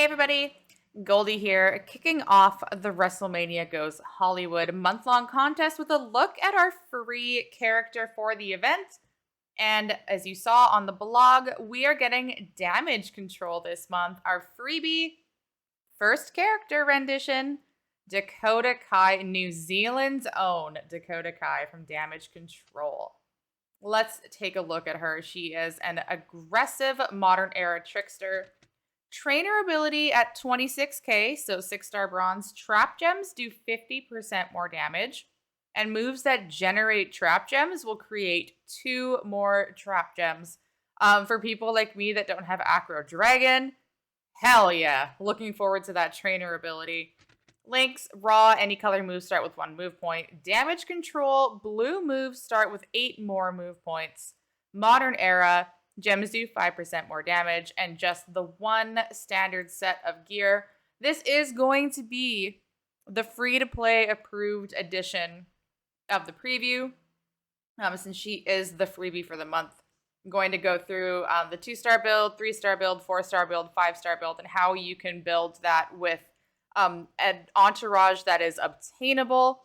Hey everybody, Goldie here, kicking off the WrestleMania Goes Hollywood month-long contest with a look at our free character for the event. And as you saw on the blog, we are getting Damage Control this month, our freebie first character rendition, Dakota Kai, New Zealand's own Dakota Kai from Damage Control. Let's take a look at her. She is an aggressive modern era trickster. Trainer ability at 26k, so 6-star bronze. Trap gems do 50% more damage. And moves that generate trap gems will create 2 more trap gems. For people like me that don't have Acro Dragon, hell yeah. Looking forward to that trainer ability. Links, raw, any color moves start with 1 move point. Damage control, blue moves start with 8 more move points. Modern era, gems do 5% more damage, and just the 1 standard set of gear. This is going to be the free-to-play approved edition of the preview, since she is the freebie for the month. I'm going to go through the 2-star build, 3-star build, 4-star build, 5-star build, and how you can build that with an entourage that is obtainable.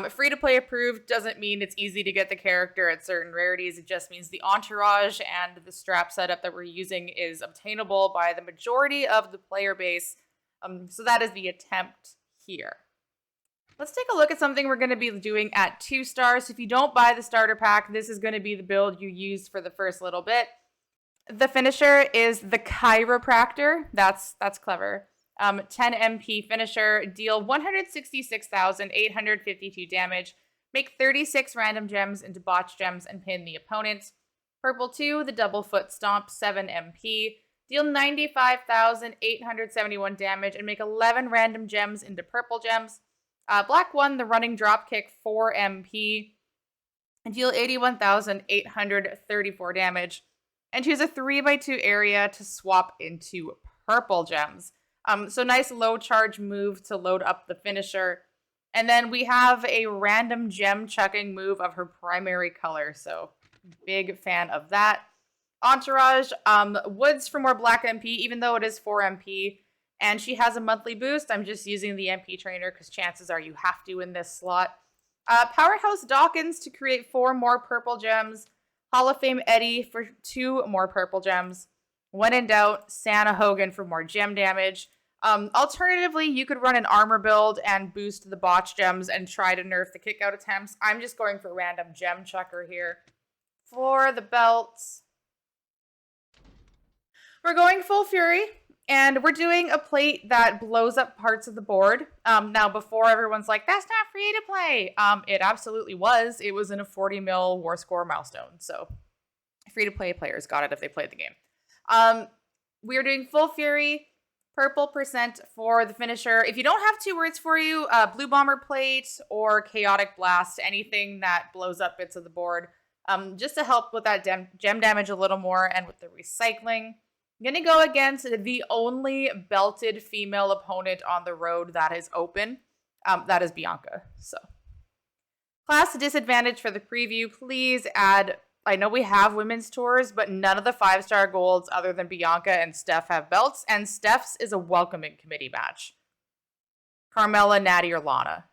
Free-to-play approved doesn't mean it's easy to get the character at certain rarities. It just means the entourage and the strap setup that we're using is obtainable by the majority of the player base. So that is the attempt here. Let's take a look at something we're going to be doing at 2 stars. If you don't buy the starter pack, this is going to be the build you use for the first little bit. The finisher is the chiropractor. That's clever. 10 MP finisher, deal 166,852 damage, make 36 random gems into botch gems and pin the opponent. Purple 2, the double foot stomp, 7 MP, deal 95,871 damage and make 11 random gems into purple gems. Black 1, the running drop kick, 4 MP, and deal 81,834 damage. And choose a 3x2 area to swap into purple gems. So nice low charge move to load up the finisher. And then we have a random gem chucking move of her primary color. So big fan of that. Entourage, Woods for more black MP, even though it is 4 MP. And she has a monthly boost. I'm just using the MP trainer because chances are you have to in this slot. Powerhouse Dawkins to create 4 more purple gems. Hall of Fame Eddie for 2 more purple gems. When in doubt, Santa Hogan for more gem damage. Alternatively, you could run an armor build and boost the botch gems and try to nerf the kick out attempts. I'm just going for random gem chucker here. For the belts, we're going full fury, and we're doing a plate that blows up parts of the board. Now, before everyone's like, that's not free to play. It absolutely was. It was in a 40 mil war score milestone. So free to play players got it if they played the game. We are doing full fury, purple percent for the finisher. If you don't have 2 words for you, blue bomber plate or chaotic blast, anything that blows up bits of the board, just to help with that gem damage a little more and with the recycling. I'm going to go against the only belted female opponent on the road that is open. That is Bianca. So, class disadvantage for the preview. Please add. I know we have women's tours, but none of the 5-star golds other than Bianca and Steph have belts, and Steph's is a welcoming committee match. Carmella, Natty, or Lana.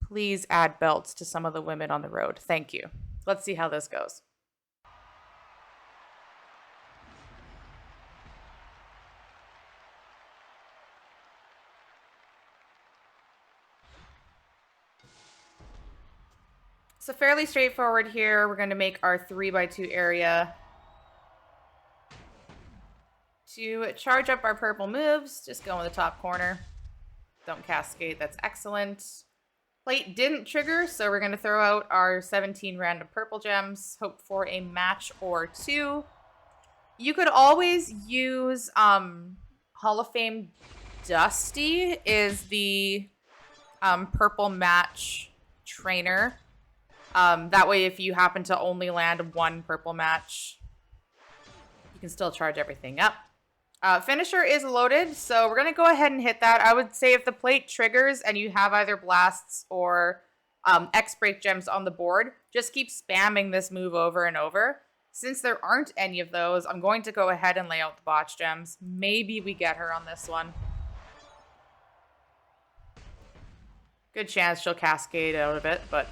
Please add belts to some of the women on the road. Thank you. Let's see how this goes. So fairly straightforward here. We're going to make our 3x2 area. To charge up our purple moves, just go in the top corner. Don't cascade, that's excellent. Plate didn't trigger, so we're going to throw out our 17 random purple gems. Hope for a match or 2. You could always use Hall of Fame Dusty is the purple match trainer. That way, if you happen to only land 1 purple match, you can still charge everything up. Finisher is loaded, so we're going to go ahead and hit that. I would say if the plate triggers and you have either blasts or X-Break gems on the board, just keep spamming this move over and over. Since there aren't any of those, I'm going to go ahead and lay out the botch gems. Maybe we get her on this one. Good chance she'll cascade out of it, but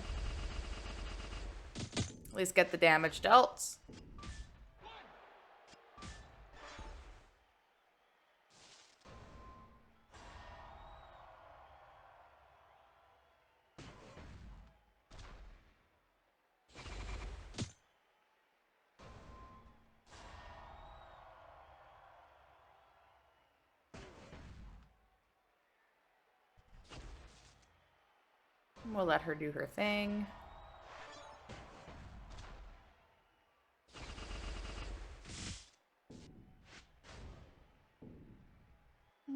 at least get the damage dealt. We'll let her do her thing. So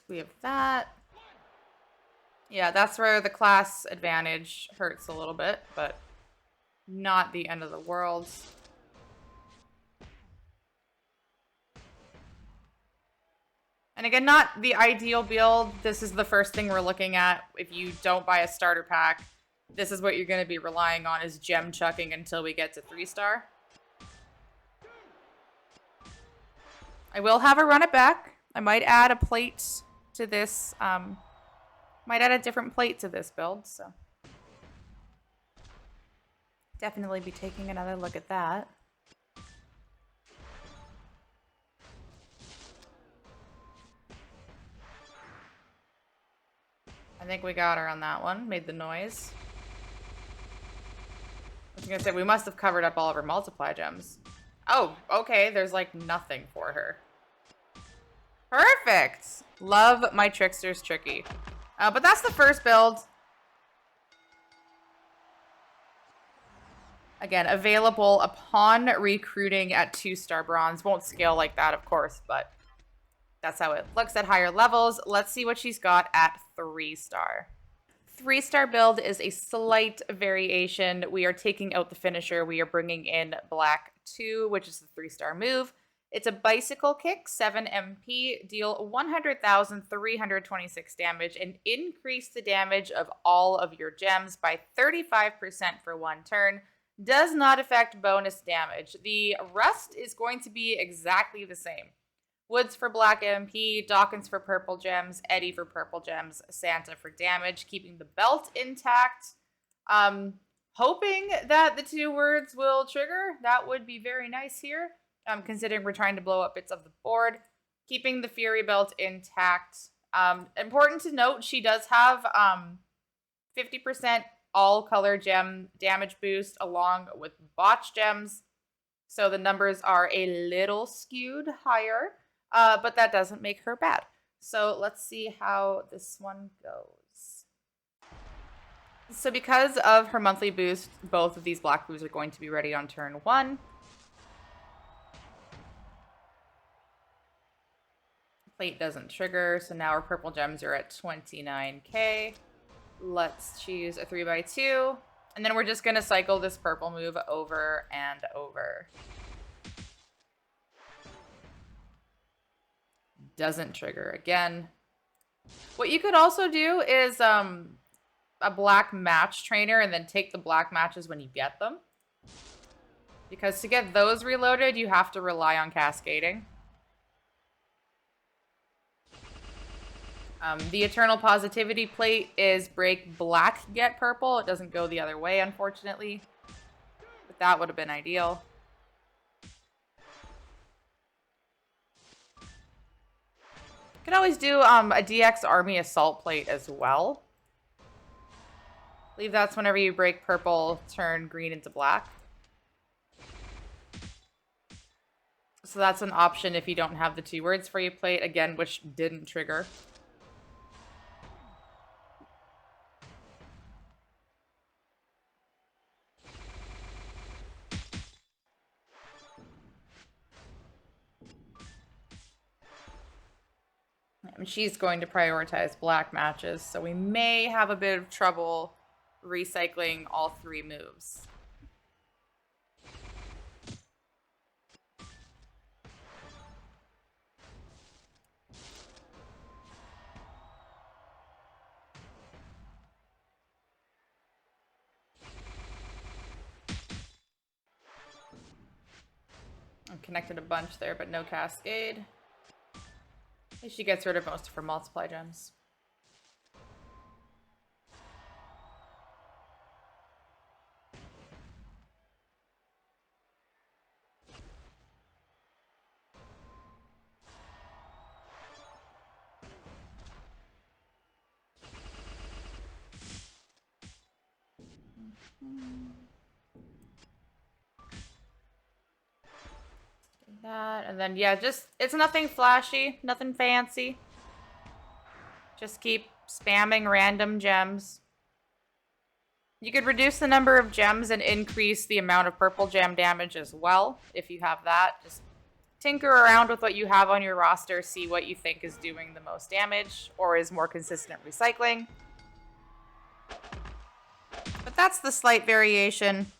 we have that. Yeah, that's where the class advantage hurts a little bit, but not the end of the world. And again, not the ideal build. This is the first thing we're looking at. If you don't buy a starter pack, this is what you're going to be relying on, is gem chucking until we get to 3-star. I will have her run it back. I might add a plate to this. Might add a different plate to this build, so definitely be taking another look at that. I think we got her on that one. Made the noise. I was gonna say, we must have covered up all of her multiply gems. Oh, okay. There's like nothing for her. Perfect. Love my tricksters tricky. But that's the first build. Again, available upon recruiting at 2-star bronze. Won't scale like that, of course, but that's how it looks at higher levels. Let's see what she's got at 3-star. 3-star build is a slight variation. We are taking out the finisher. We are bringing in Black 2, which is the 3-star move. It's a bicycle kick, 7 MP, deal 100,326 damage, and increase the damage of all of your gems by 35% for 1 turn. Does not affect bonus damage. The rest is going to be exactly the same. Woods for Black MP, Dawkins for purple gems, Eddie for purple gems, Santa for damage, keeping the belt intact. Hoping that the 2 words will trigger. That would be very nice here. Considering we're trying to blow up bits of the board. Keeping the Fury belt intact. Important to note, she does have 50% all color gem damage boost along with botch gems. So the numbers are a little skewed higher, but that doesn't make her bad. So let's see how this one goes. So because of her monthly boost, both of these black moves are going to be ready on turn 1. Plate doesn't trigger, so now our purple gems are at 29k. Let's choose a 3x2, and then we're just going to cycle this purple move over and over. Doesn't trigger again. What you could also do is a black match trainer and then take the black matches when you get them. Because to get those reloaded, you have to rely on cascading. The Eternal Positivity plate is break black, get purple. It doesn't go the other way, unfortunately. But that would have been ideal. Could always do a DX Army Assault plate as well. I believe that's whenever you break purple, turn green into black. So that's an option if you don't have the 2 words for your plate, again, which didn't trigger. And she's going to prioritize black matches, so we may have a bit of trouble recycling all 3 moves. connected a bunch there, but no cascade. She gets rid of most of her multiply gems. That, and then, yeah, just, it's nothing flashy, nothing fancy. Just keep spamming random gems. You could reduce the number of gems and increase the amount of purple gem damage as well, if you have that. Just tinker around with what you have on your roster, see what you think is doing the most damage, or is more consistent recycling. But that's the slight variation.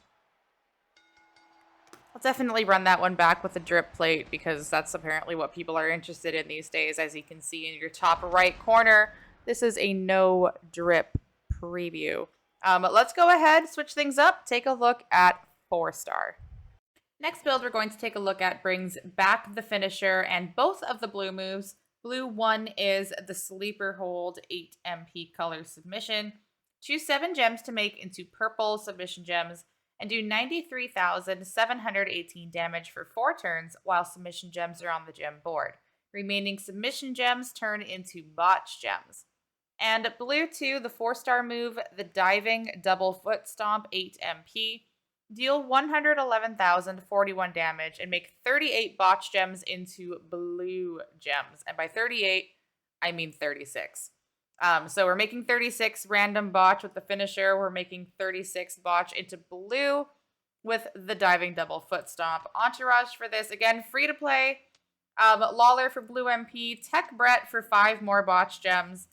I'll definitely run that one back with a drip plate because that's apparently what people are interested in these days. As you can see in your top right corner, this is a no drip preview. Let's go ahead, switch things up, take a look at 4-star. Next build we're going to take a look at brings back the finisher and both of the blue moves. Blue 1 is the sleeper hold 8 MP color submission. Choose 7 gems to make into purple submission gems and do 93,718 damage for 4 turns while submission gems are on the gem board. Remaining submission gems turn into botch gems. And blue 2, the 4-star move, the diving double foot stomp 8 MP. Deal 111,041 damage and make 38 botch gems into blue gems. And by 38, I mean 36. So we're making 36 random botch with the finisher. We're making 36 botch into blue with the diving double foot stomp. Entourage for this, again, free to play. Lawler for blue MP. Tech Brett for 5 more botch gems.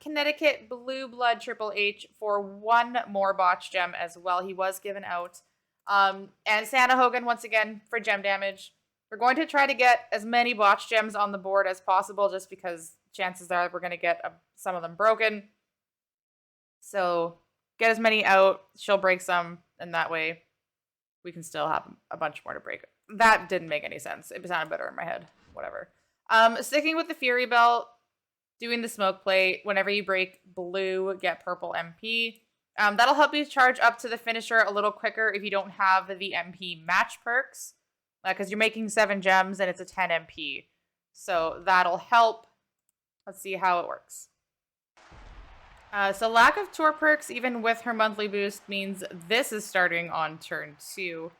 Connecticut Blue Blood Triple H for 1 more botch gem as well. He was given out. And Santa Hogan, once again, for gem damage. We're going to try to get as many botch gems on the board as possible just because chances are we're going to get some of them broken. So get as many out. She'll break some, and that way we can still have a bunch more to break. That didn't make any sense. It sounded better in my head. Whatever. Sticking with the Fury Belt, doing the smoke plate. Whenever you break blue, get purple MP. That'll help you charge up to the finisher a little quicker if you don't have the MP match perks. Because you're making 7 gems and it's a 10 MP. So that'll help. Let's see how it works. So lack of tour perks, even with her monthly boost, means this is starting on turn 2.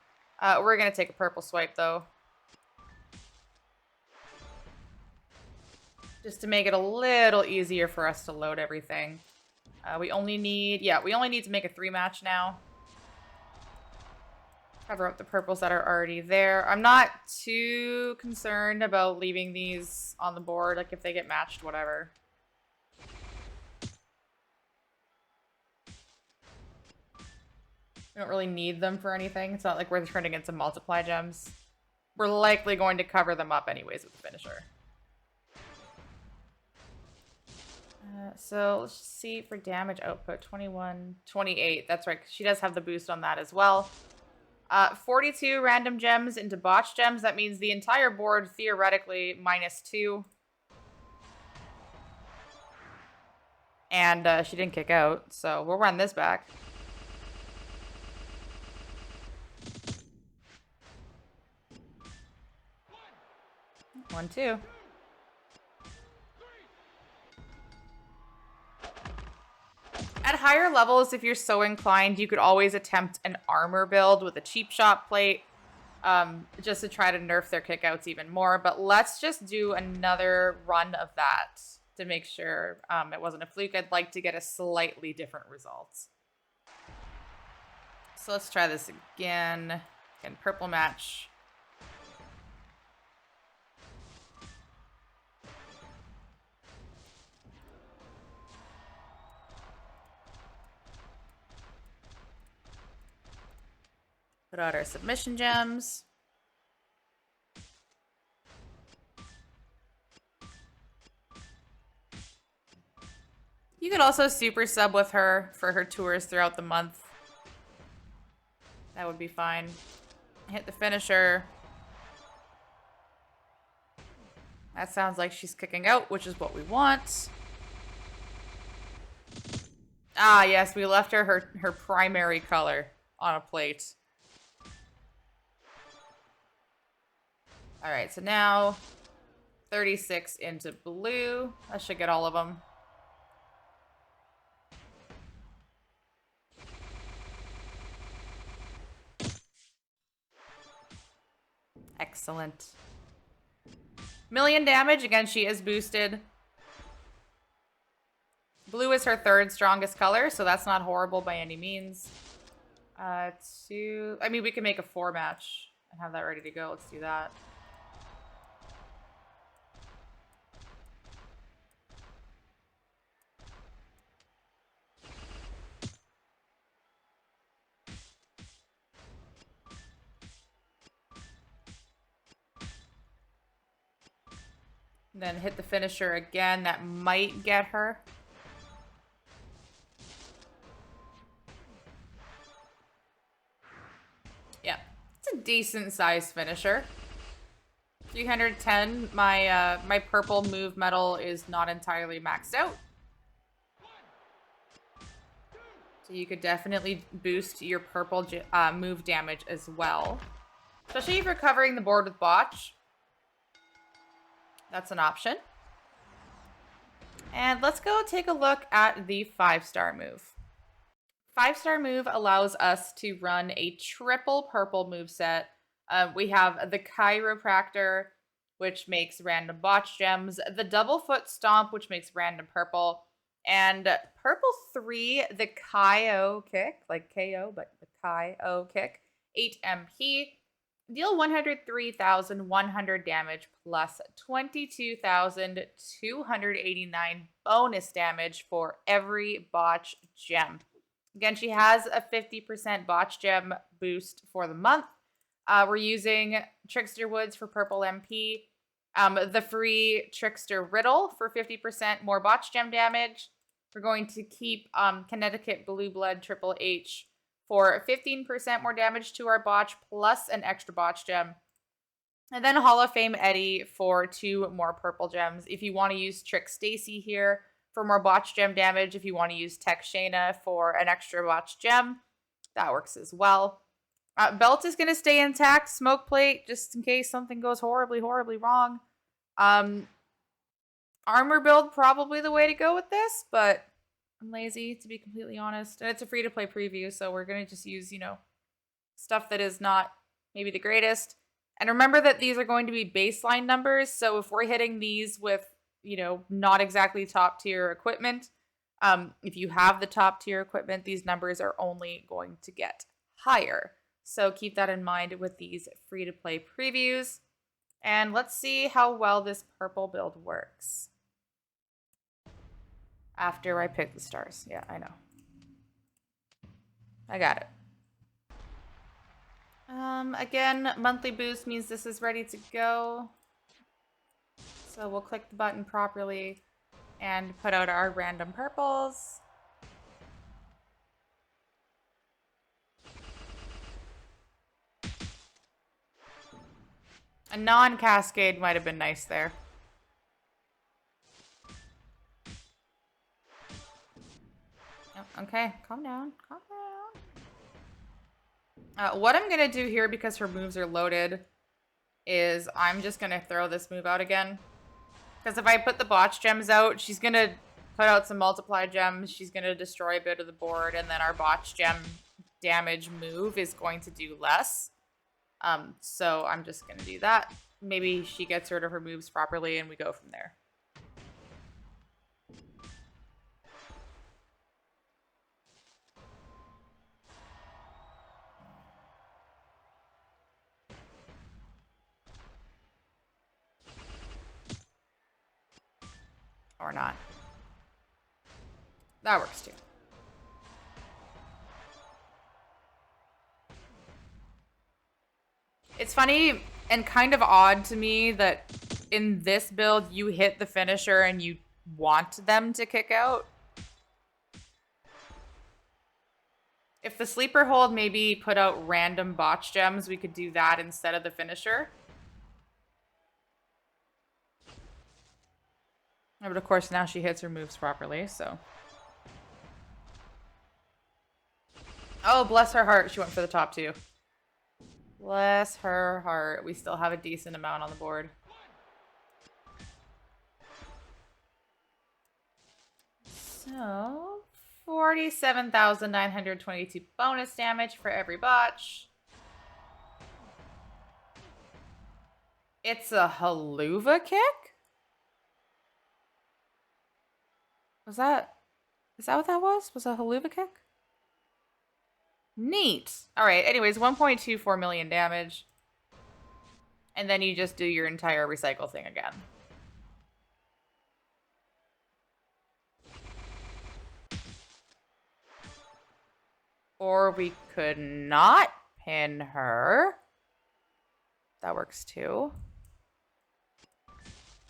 We're going to take a purple swipe, though. Just to make it a little easier for us to load everything. We only need to make a 3 match now. Cover up the purples that are already there. I'm not too concerned about leaving these on the board. Like, if they get matched, whatever. We don't really need them for anything. It's not like we're turning into multiply gems. We're likely going to cover them up anyways with the finisher. So let's see for damage output. 21, 28. That's right. She does have the boost on that as well. 42 random gems into botch gems. That means the entire board, theoretically, -2. And she didn't kick out, so we'll run this back. One, two. At higher levels, if you're so inclined, you could always attempt an armor build with a cheap shot plate, just to try to nerf their kickouts even more. But let's just do another run of that to make sure it wasn't a fluke. I'd like to get a slightly different result. So let's try this again. Again, purple match. Put out our submission gems. You could also super sub with her for her tours throughout the month. That would be fine. Hit the finisher. That sounds like she's kicking out, which is what we want. Ah, yes, we left her primary color on a plate. All right, so now 36 into blue. That should get all of them. Excellent. Million damage. Again, she is boosted. Blue is her third strongest color, so that's not horrible by any means. I mean, we can make a 4 match and have that ready to go. Let's do that. Then hit the finisher again. That might get her. Yeah, it's a decent sized finisher. 310. My purple move metal is not entirely maxed out. So you could definitely boost your purple move damage as well. Especially if you're covering the board with botch. That's an option. And let's go take a look at the 5-star move. 5-star move allows us to run a triple purple moveset. We have the Chiropractor, which makes random botch gems, the double foot stomp, which makes random purple, and purple 3, the KO kick, like KO, but the KO kick, 8 MP. Deal 103,100 damage plus 22,289 bonus damage for every botch gem. Again, she has a 50% botch gem boost for the month. We're using Trickster Woods for purple MP. The free Trickster Riddle for 50% more botch gem damage. We're going to keep Connecticut Blue Blood Triple H for 15% more damage to our botch, plus an extra botch gem. And then Hall of Fame Eddie for 2 more purple gems. If you want to use Trick Stacy here for more botch gem damage, if you want to use Tech Shayna for an extra botch gem, that works as well. Belt is going to stay intact. Smoke plate, just in case something goes horribly, horribly wrong. Armor build, probably the way to go with this, but I'm lazy, to be completely honest. And it's a free-to-play preview, so we're going to just use, stuff that is not maybe the greatest. And remember that these are going to be baseline numbers, so if we're hitting these with, not exactly top-tier equipment, if you have the top-tier equipment, these numbers are only going to get higher. So keep that in mind with these free-to-play previews. And let's see how well this purple build works. After I pick the stars. Yeah, I know. I got it. Again, monthly boost means this is ready to go. So we'll click the button properly and put out our random purples. A non-cascade might have been nice there. Okay, calm down, calm down. What I'm gonna do here, because her moves are loaded, is I'm just gonna throw this move out again. Because if I put the botch gems out, she's gonna put out some multiply gems, she's gonna destroy a bit of the board, and then our botch gem damage move is going to do less. So I'm just gonna do that. Maybe she gets rid of her moves properly and we go from there. Or not. That works too. It's funny and kind of odd to me that in this build you hit the finisher and you want them to kick out. If the sleeper hold maybe put out random botch gems, we could do that instead of the finisher. But of course, now she hits her moves properly, so. Oh, bless her heart. She went for the top two. Bless her heart. We still have a decent amount on the board. So, 47,922 bonus damage for every botch. It's a haluva kick? Is that what that was? Was a haluva kick? Neat. All right. Anyways, 1.24 million damage. And then you just do your entire recycle thing again. Or we could not pin her. That works too.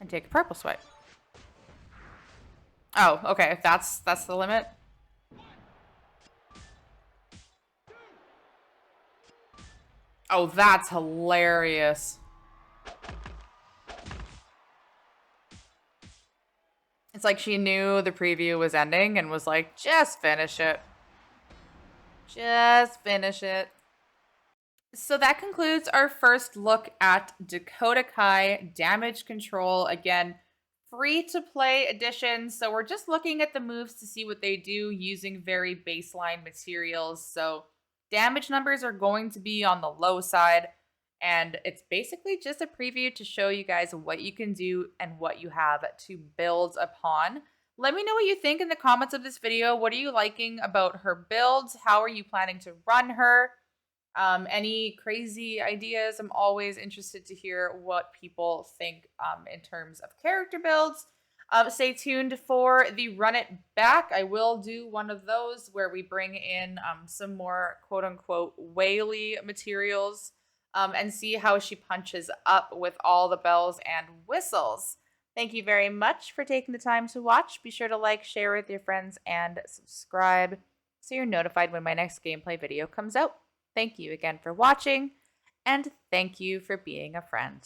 And take a purple swipe. Oh, okay. That's the limit. Oh, that's hilarious. It's like she knew the preview was ending and was like, just finish it. Just finish it. So that concludes our first look at Dakota Kai Damage Control. Again, free to play edition. So we're just looking at the moves to see what they do using very baseline materials. So damage numbers are going to be on the low side. And it's basically just a preview to show you guys what you can do and what you have to build upon. Let me know what you think in the comments of this video. What are you liking about her builds? How are you planning to run her? Any crazy ideas? I'm always interested to hear what people think in terms of character builds. Stay tuned for the Run It Back. I will do one of those where we bring in some more quote-unquote whaley materials and see how she punches up with all the bells and whistles. Thank you very much for taking the time to watch. Be sure to like, share with your friends, and subscribe so you're notified when my next gameplay video comes out. Thank you again for watching, and thank you for being a friend.